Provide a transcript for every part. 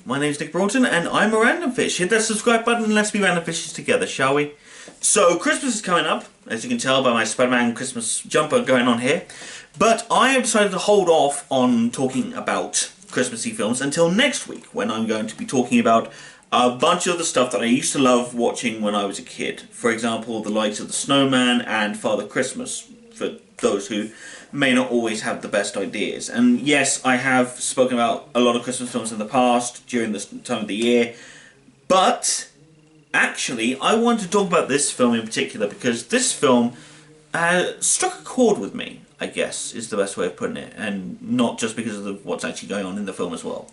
my name's Nick Broughton, and I'm a Randomfish. Hit that subscribe button and let's be Randomfishes together, shall we? So, Christmas is coming up, as you can tell by my Spider-Man Christmas jumper going on here. But I have decided to hold off on talking about Christmassy films until next week, when I'm going to be talking about a bunch of the stuff that I used to love watching when I was a kid. For example, The Light of the Snowman and Father Christmas, for those who may not always have the best ideas. And yes, I have spoken about a lot of Christmas films in the past, during this time of the year, but actually I want to talk about this film in particular because this film struck a chord with me, I guess, is the best way of putting it, and not just because of what's actually going on in the film as well.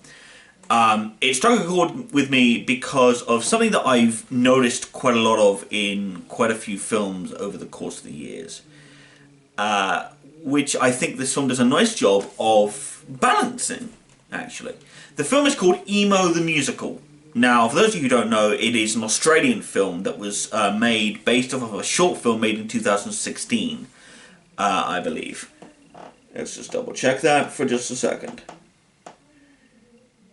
It struck a chord with me because of something that I've noticed quite a lot of in quite a few films over the course of the years. Which I think this film does a nice job of balancing, actually. The film is called Emo the Musical. Now, for those of you who don't know, it is an Australian film that was made based off of a short film made in 2016, I believe. Let's just double check that for just a second.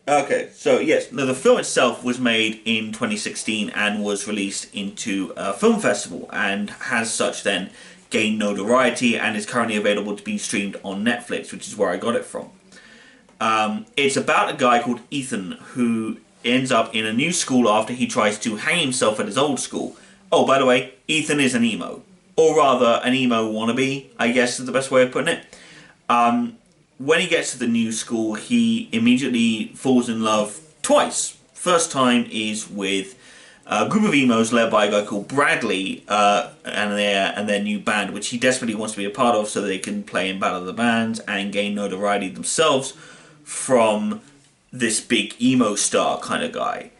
Okay, so yes, the film itself was made in 2016 and was released into a film festival, and has such then gained notoriety and is currently available to be streamed on Netflix, which is where I got it from. It's about a guy called Ethan who ends up in a new school after he tries to hang himself at his old school. Oh, by the way, Ethan is an emo. Or rather, an emo wannabe, I guess is the best way of putting it. When he gets to the new school, he immediately falls in love twice. First time is with a group of emos led by a guy called Bradley and their new band, which he desperately wants to be a part of so they can play in Battle of the Bands and gain notoriety themselves from this big emo star kind of guy,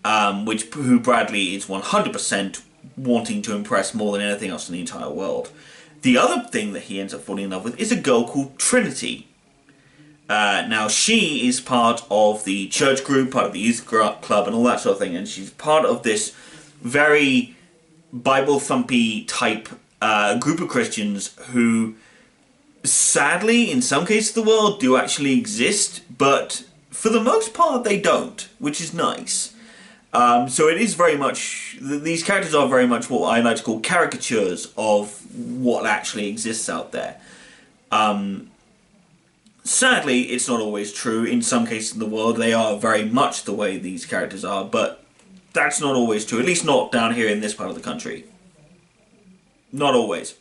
who Bradley is 100% wanting to impress more than anything else in the entire world. The other thing that he ends up falling in love with is a girl called Trinity. Now, she is part of the church group, part of the youth club, and all that sort of thing, and she's part of this very Bible-thumpy type group of Christians who, sadly, in some cases of the world, do actually exist, but for the most part they don't, which is nice. So it is very much, these characters are very much what I like to call caricatures of what actually exists out there. Sadly, it's not always true. In some cases in the world, they are very much the way these characters are, but that's not always true, at least not down here in this part of the country. Not always.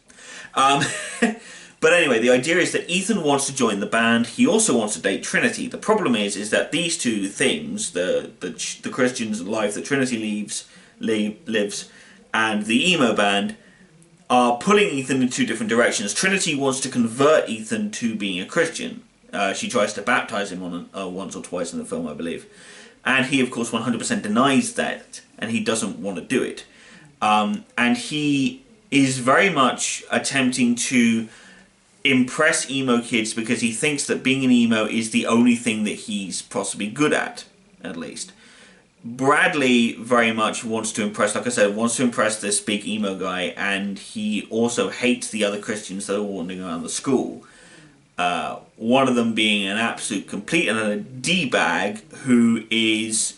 But anyway, the idea is that Ethan wants to join the band. He also wants to date Trinity. The problem is that these two things, the Christian's life that Trinity lives, and the emo band, are pulling Ethan in two different directions. Trinity wants to convert Ethan to being a Christian. She tries to baptize him once or twice in the film, I believe. And he, of course, 100% denies that, and he doesn't want to do it. And he is very much attempting to impress emo kids because he thinks that being an emo is the only thing that he's possibly good at least. Bradley very much wants to impress, like I said, wants to impress this big emo guy, and he also hates the other Christians that are wandering around the school. One of them being an absolute complete and a D-bag who is,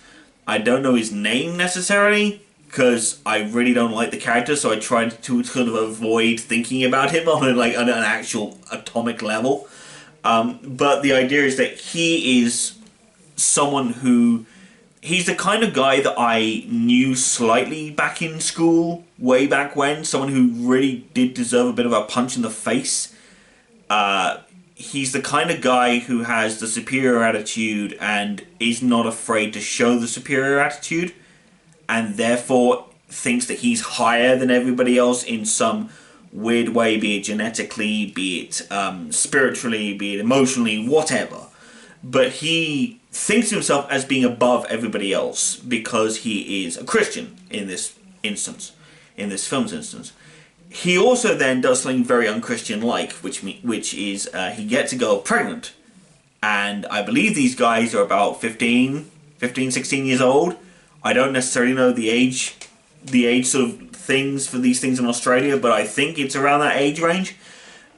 I don't know his name necessarily, because I really don't like the character, so I tried to sort of avoid thinking about him on an actual atomic level. But the idea is that he is someone who, he's the kind of guy that I knew slightly back in school, way back when, someone who really did deserve a bit of a punch in the face. He's the kind of guy who has the superior attitude and is not afraid to show the superior attitude, and therefore thinks that he's higher than everybody else in some weird way, be it genetically, be it spiritually, be it emotionally, whatever. But he thinks of himself as being above everybody else because he is a Christian in this instance, in this film's instance. He also then does something very unchristian-like, which is he gets a girl pregnant. And I believe these guys are about 15, 16 years old. I don't necessarily know the age sort of things for these things in Australia, but I think it's around that age range.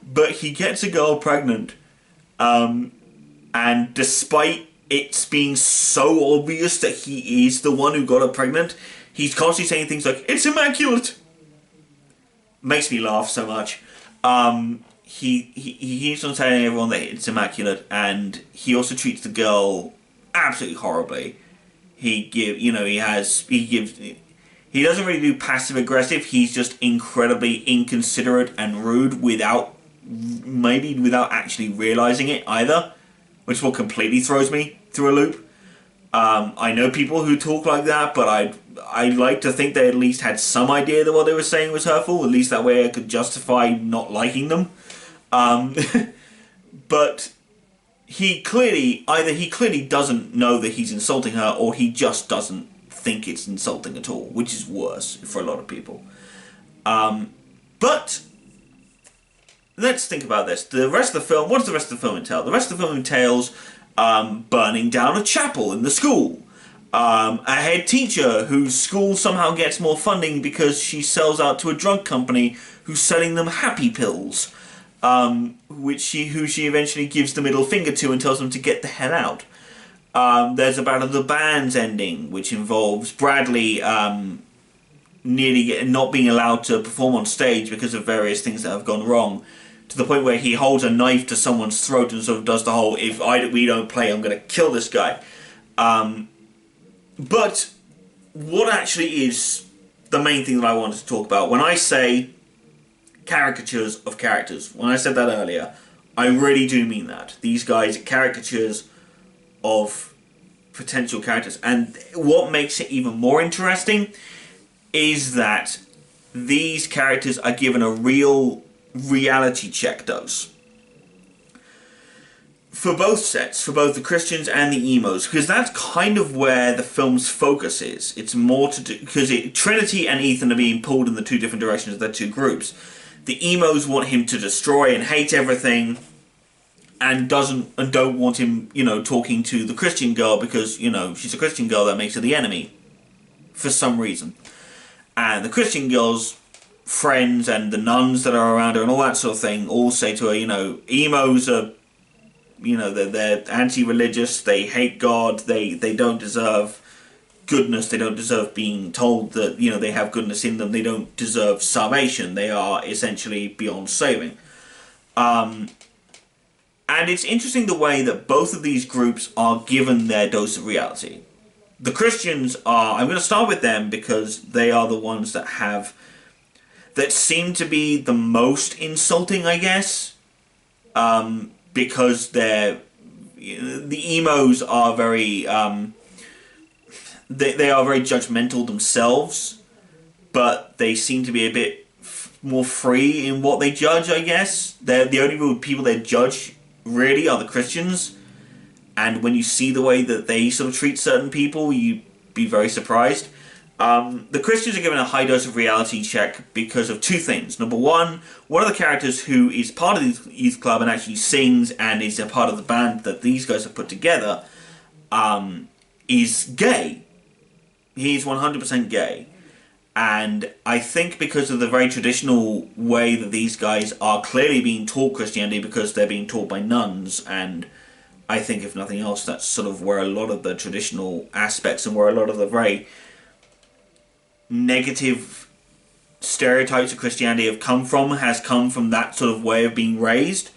But he gets a girl pregnant, and despite it's being so obvious that he is the one who got her pregnant. He's constantly saying things like, "It's immaculate." Makes me laugh so much. He keeps on telling everyone that it's immaculate, and he also treats the girl absolutely horribly. He doesn't really do passive aggressive. He's just incredibly inconsiderate and rude without actually realizing it either, which is what completely throws me through a loop. I know people who talk like that, but I'd like to think they at least had some idea that what they were saying was hurtful. At least that way I could justify not liking them. But he clearly doesn't know that he's insulting her, or he just doesn't think it's insulting at all, which is worse for a lot of people. But let's think about this. The rest of the film, what does the rest of the film entail? The rest of the film entails burning down a chapel in the school. A head teacher whose school somehow gets more funding because she sells out to a drug company who's selling them happy pills, who she eventually gives the middle finger to and tells them to get the hell out. There's a battle of the bands ending, which involves Bradley nearly not being allowed to perform on stage because of various things that have gone wrong, to the point where he holds a knife to someone's throat and sort of does the whole, we don't play, I'm going to kill this guy. But what actually is the main thing that I wanted to talk about? When I say caricatures of characters, when I said that earlier, I really do mean that. These guys are caricatures of potential characters. And what makes it even more interesting is that these characters are given a real reality check dose. For both sets, for both the Christians and the emos, because that's kind of where the film's focus is. It's more to do, because Trinity and Ethan are being pulled in the two different directions of their two groups. The emos want him to destroy and hate everything, and don't want him, talking to the Christian girl because, she's a Christian girl, that makes her the enemy for some reason. And the Christian girl's friends and the nuns that are around her and all that sort of thing all say to her, emos are, they're anti-religious, they hate God, they don't deserve goodness, they don't deserve being told that, they have goodness in them, they don't deserve salvation, they are essentially beyond saving. And it's interesting the way that both of these groups are given their dose of reality. The Christians are, I'm going to start with them because they are the ones that seem to be the most insulting, I guess. Because the emos are very, they are very judgmental themselves, but they seem to be a bit more free in what they judge, I guess. They're the only people they judge really are the Christians, and when you see the way that they sort of treat certain people, you'd be very surprised. The Christians are given a high dose of reality check because of two things. Number one of the characters who is part of the youth club and actually sings and is a part of the band that these guys have put together is gay. He's 100% gay. And I think because of the very traditional way that these guys are clearly being taught Christianity, because they're being taught by nuns, and I think if nothing else that's sort of where a lot of the traditional aspects and where a lot of the very negative stereotypes of Christianity has come from that sort of way of being raised.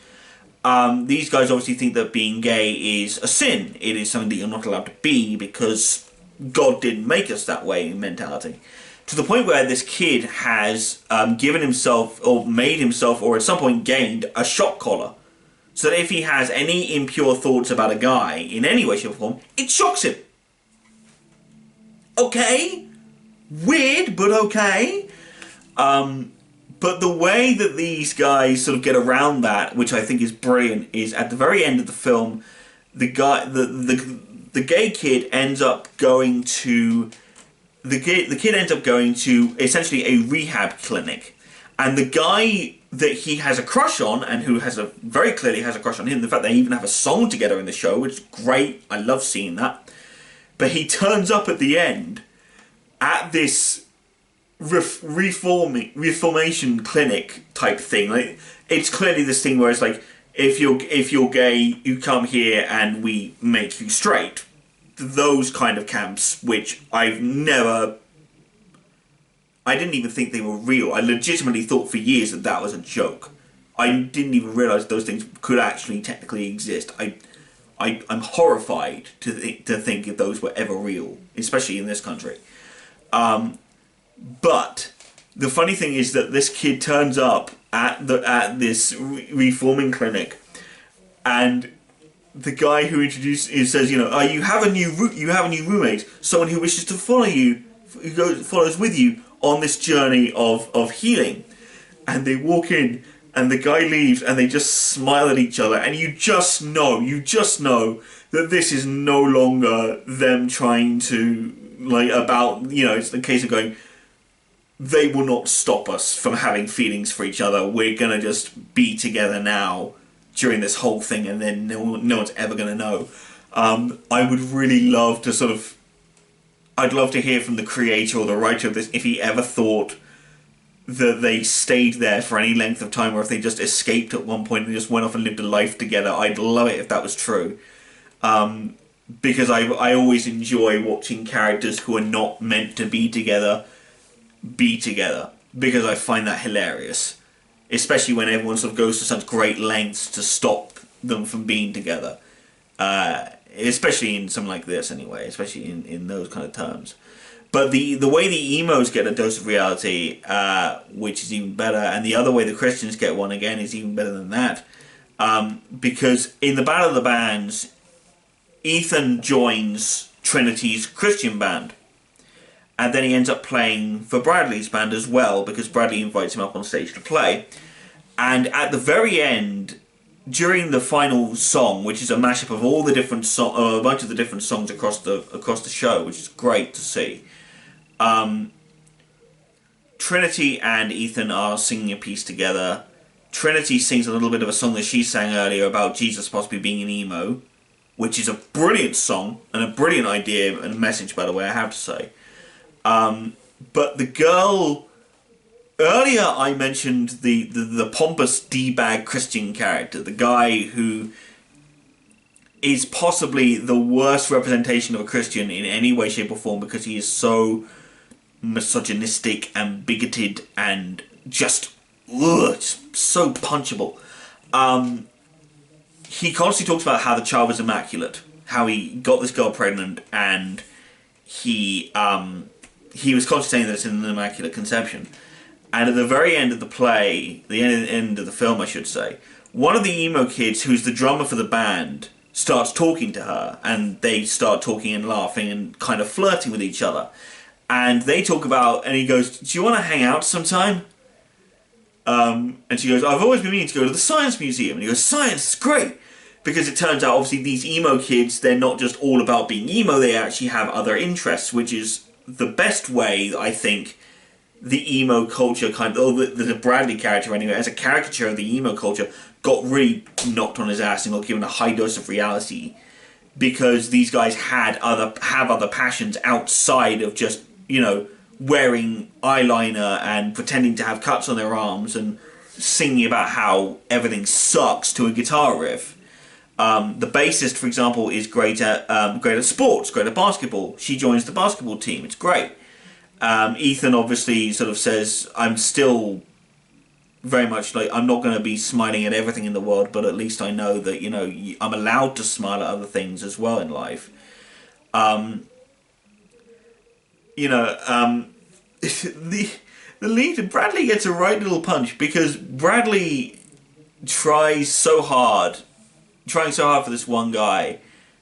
These guys obviously think that being gay is a sin. It is something that you're not allowed to be because God didn't make us that way in mentality. To the point where this kid has given himself or made himself or at some point gained a shock collar. So that if he has any impure thoughts about a guy in any way, shape or form, it shocks him. Okay? Weird, but okay. But the way that these guys sort of get around that, which I think is brilliant, is at the very end of the film, the gay kid ends up going to the kid ends up going to essentially a rehab clinic, and the guy that he has a crush on and who very clearly has a crush on him. In fact, they even have a song together in the show, which is great. I love seeing that. But he turns up at the end at this reformation clinic type thing. Like, it's clearly this thing where it's like if you're gay, you come here and we make you straight. Those kind of camps, which I didn't even think they were real. I legitimately thought for years that that was a joke. I didn't even realise those things could actually technically exist. I'm horrified to think if those were ever real, especially in this country. But the funny thing is that this kid turns up at this reforming clinic, and the guy who introduces says, you know, you have a new roommate, someone who wishes to follow you, follows with you on this journey of healing. And they walk in, and the guy leaves, and they just smile at each other, and you just know that this is no longer them trying to, like, about, you know, it's the case of going, they will not stop us from having feelings for each other. We're going to just be together now during this whole thing, and then no one's ever going to know. I would really love to I'd love to hear from the creator or the writer of this if he ever thought that they stayed there for any length of time, or if they just escaped at one point and just went off and lived a life together. I'd love it if that was true. Because I always enjoy watching characters who are not meant to be together, because I find that hilarious, especially when everyone sort of goes to such great lengths to stop them from being together, especially in something like this anyway, especially in those kind of terms. But the way the emos get a dose of reality, which is even better, and the other way the Christians get one again is even better than that, because in the Battle of the Bands, Ethan joins Trinity's Christian band. And then he ends up playing for Bradley's band as well, because Bradley invites him up on stage to play. And at the very end, during the final song, which is a mashup of all the different a bunch of the different songs across the show, which is great to see, Trinity and Ethan are singing a piece together. Trinity sings a little bit of a song that she sang earlier about Jesus possibly being an emo, which is a brilliant song and a brilliant idea and a message, by the way, I have to say. But the girl, earlier I mentioned the pompous D-bag Christian character, the guy who is possibly the worst representation of a Christian in any way, shape or form, because he is so misogynistic and bigoted and just so punchable. He constantly talks about how the child was immaculate, how he got this girl pregnant, and he was constantly saying that it's an immaculate conception. And at the very end of the play, the end of the film, I should say, one of the emo kids, who's the drummer for the band, starts talking to her, and they start talking and laughing and kind of flirting with each other. And they talk about, and he goes, "Do you want to hang out sometime?" And she goes, "I've always been meaning to go to the Science Museum." And he goes, "Science is great!" Because it turns out, obviously, these emo kids, they're not just all about being emo, they actually have other interests, which is the best way, I think, the emo culture or the Bradley character anyway, as a caricature of the emo culture, got really knocked on his ass and got given a high dose of reality, because these guys have other passions outside of just, you know, wearing eyeliner and pretending to have cuts on their arms and singing about how everything sucks to a guitar riff. The bassist, for example, is great at sports, great at basketball. She joins the basketball team. It's great. Ethan obviously sort of says, "I'm still very much like, I'm not going to be smiling at everything in the world, but at least I know that, you know, I'm allowed to smile at other things as well in life." The lead, Bradley gets a right little punch, because Bradley trying so hard for this one guy,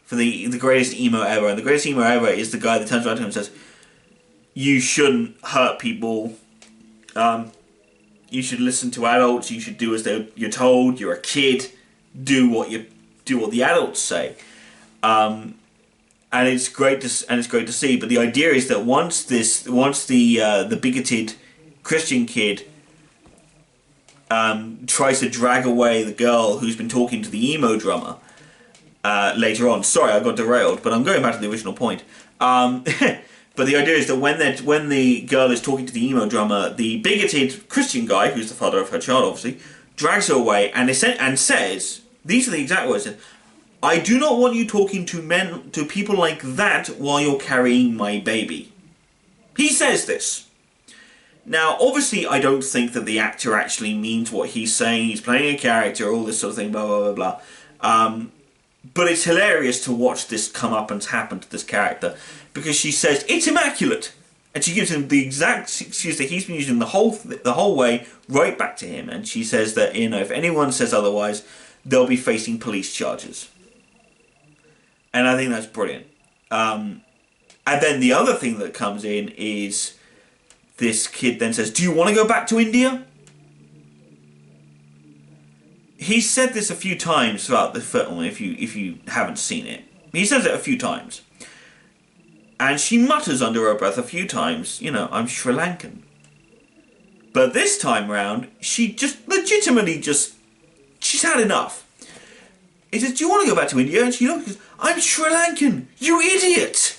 for the greatest emo ever, and the greatest emo ever is the guy that turns around to him and says, "You shouldn't hurt people. You should listen to adults. You should do as you're told. You're a kid. Do what the adults say." And it's great to see. But the idea is that once the bigoted Christian kid tries to drag away the girl who's been talking to the emo drummer later on. Sorry, I got derailed, but I'm going back to the original point. But the idea is that when the girl is talking to the emo drummer, the bigoted Christian guy, who's the father of her child, obviously, drags her away and says, These are the exact words. I do not want you talking to people like that while you're carrying my baby. He says this. Now, obviously, I don't think that the actor actually means what he's saying. He's playing a character, all this sort of thing, blah, blah, blah, blah. But it's hilarious to watch this come up and happen to this character, because she says, it's immaculate. And she gives him the exact excuse that he's been using the whole way right back to him. And she says that, you know, if anyone says otherwise, they'll be facing police charges. And I think that's brilliant. And then the other thing that comes in is this kid then says, do you want to go back to India? He's said this a few times throughout the film, if you haven't seen it. He says it a few times. And she mutters under her breath a few times, you know, I'm Sri Lankan. But this time round, she just legitimately she's had enough. He says, do you want to go back to India? And she looks, I'm Sri Lankan, you idiot!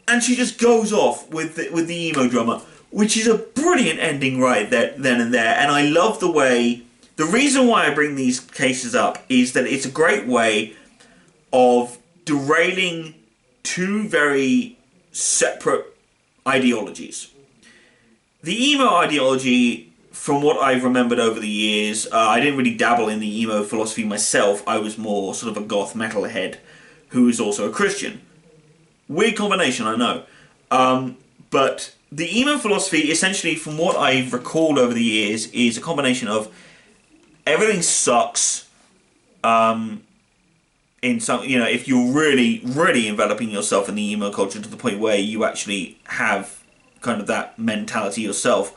And she just goes off with the emo drama, which is a brilliant ending right there, then and there. And I love the way, the reason why I bring these cases up is that it's a great way of derailing two very separate ideologies. The emo ideology, from what I've remembered over the years, I didn't really dabble in the emo philosophy myself. I was more sort of a goth metalhead who is also a Christian. Weird combination, I know. But the emo philosophy, essentially, from what I've recalled over the years, is a combination of everything sucks. In some, you know, if you're really, really enveloping yourself in the emo culture to the point where you actually have kind of that mentality yourself.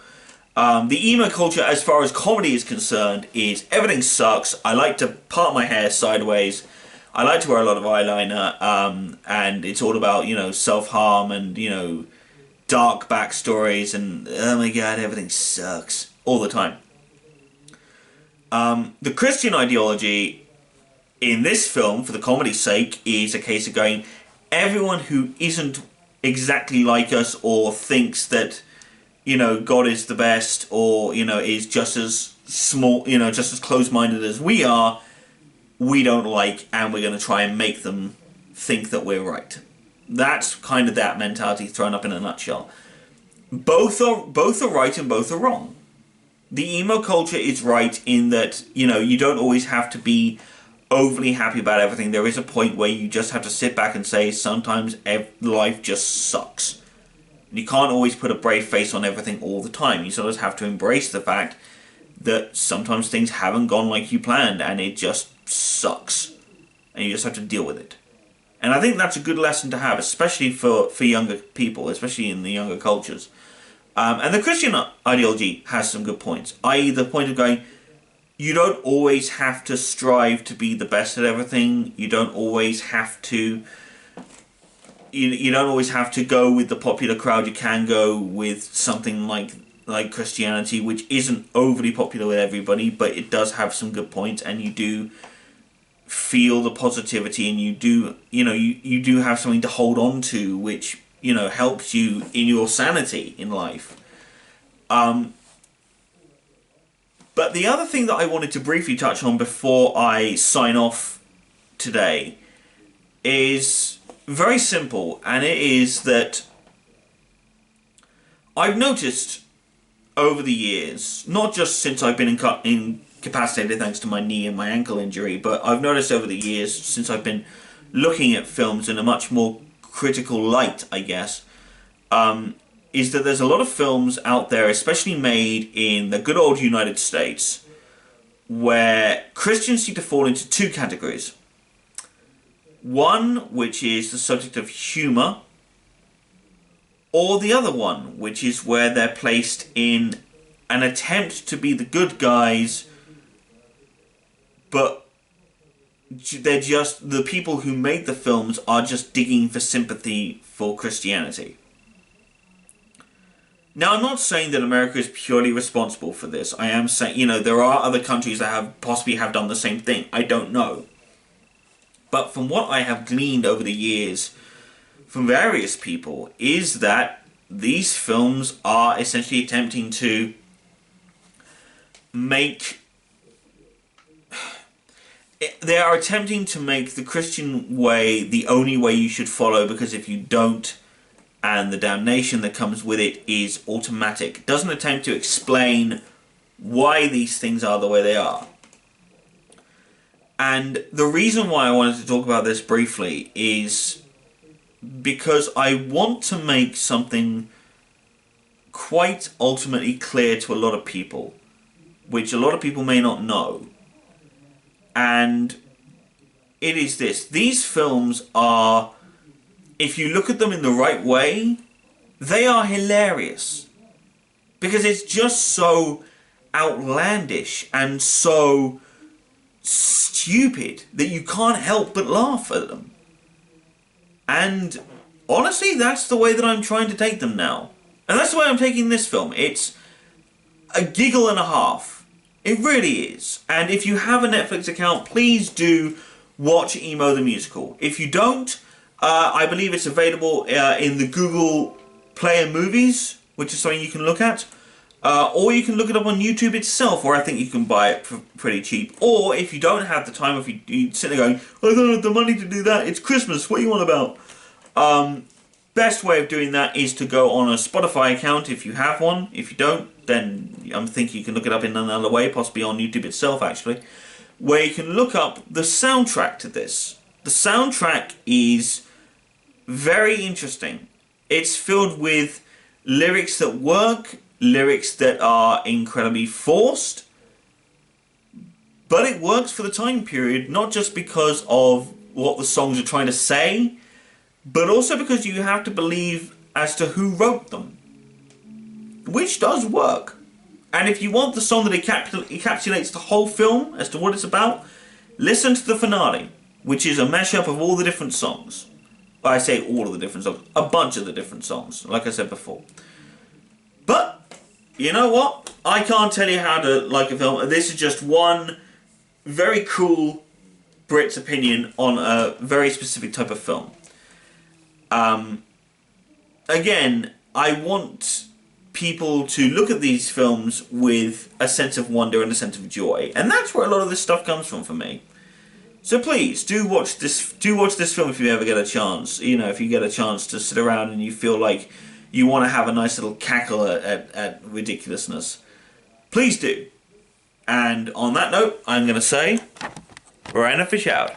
The emo culture, as far as comedy is concerned, is everything sucks. I like to part my hair sideways. I like to wear a lot of eyeliner, and it's all about, you know, self-harm and, you know, dark backstories and, oh my god, everything sucks all the time. The Christian ideology in this film, for the comedy's sake, is a case of going, everyone who isn't exactly like us or thinks that, you know, God is the best, or, you know, is just as small, you know, just as close-minded as we are, we don't like, and we're going to try and make them think that we're right. That's kind of that mentality thrown up in a nutshell. Both are right and both are wrong. The emo culture is right in that, you know, you don't always have to be overly happy about everything. There is a point where you just have to sit back and say, sometimes life just sucks. You can't always put a brave face on everything all the time. You sort of have to embrace the fact that sometimes things haven't gone like you planned, and it just sucks. And you just have to deal with it. And I think that's a good lesson to have, especially for younger people, especially in the younger cultures. And the Christian ideology has some good points, i.e. the point of going, you don't always have to strive to be the best at everything. You don't always have to... You don't always have to go with the popular crowd. You can go with something like Christianity, which isn't overly popular with everybody, but it does have some good points, and you do feel the positivity, and you do, you know, you do have something to hold on to, which, you know, helps you in your sanity in life. But the other thing that I wanted to briefly touch on before I sign off today is very simple, and it is that I've noticed over the years, not just since I've been incapacitated thanks to my knee and my ankle injury, but I've noticed over the years since I've been looking at films in a much more critical light, I guess, is that there's a lot of films out there, especially made in the good old United States, where Christians seem to fall into two categories. One, which is the subject of humour, or the other one, which is where they're placed in an attempt to be the good guys, but they're just, the people who made the films are just digging for sympathy for Christianity. Now, I'm not saying that America is purely responsible for this. I am saying, you know, there are other countries that have possibly have done the same thing. I don't know. But from what I have gleaned over the years from various people is that these films are essentially attempting to make... they are attempting to make the Christian way the only way you should follow, because if you don't, and the damnation that comes with it is automatic. It doesn't attempt to explain why these things are the way they are. And the reason why I wanted to talk about this briefly is because I want to make something quite ultimately clear to a lot of people, which a lot of people may not know. And it is this. These films are, if you look at them in the right way, they are hilarious. Because it's just so outlandish and so stupid that you can't help but laugh at them. And honestly, that's the way that I'm trying to take them now. And that's the way I'm taking this film. It's a giggle and a half. It really is. And if you have a Netflix account, please do watch Emo the Musical. If you don't, I believe it's available in the Google Play and Movies, which is something you can look at. Or you can look it up on YouTube itself, where I think you can buy it for pretty cheap. Or if you don't have the time, if you sit there going, I don't have the money to do that, it's Christmas, what are you on about? Best way of doing that is to go on a Spotify account if you have one. If you don't, then I'm thinking you can look it up in another way, possibly on YouTube itself actually, where you can look up the soundtrack to this. The soundtrack is very interesting. It's filled with lyrics that work, lyrics that are incredibly forced, but it works for the time period, not just because of what the songs are trying to say, but also because you have to believe as to who wrote them, which does work. And if you want the song that encapsulates the whole film as to what it's about, listen to the finale, which is a mashup of all the different songs. I say all of the different songs, a bunch of the different songs, like I said before. But you know what? I can't tell you how to like a film. This is just one very cool Brit's opinion on a very specific type of film. Again, I want people to look at these films with a sense of wonder and a sense of joy, and that's where a lot of this stuff comes from for me. So please do watch this. Do watch this film if you ever get a chance. You know, if you get a chance to sit around and you feel like you want to have a nice little cackle at ridiculousness, please do. And on that note, I'm going to say, Randomfish out.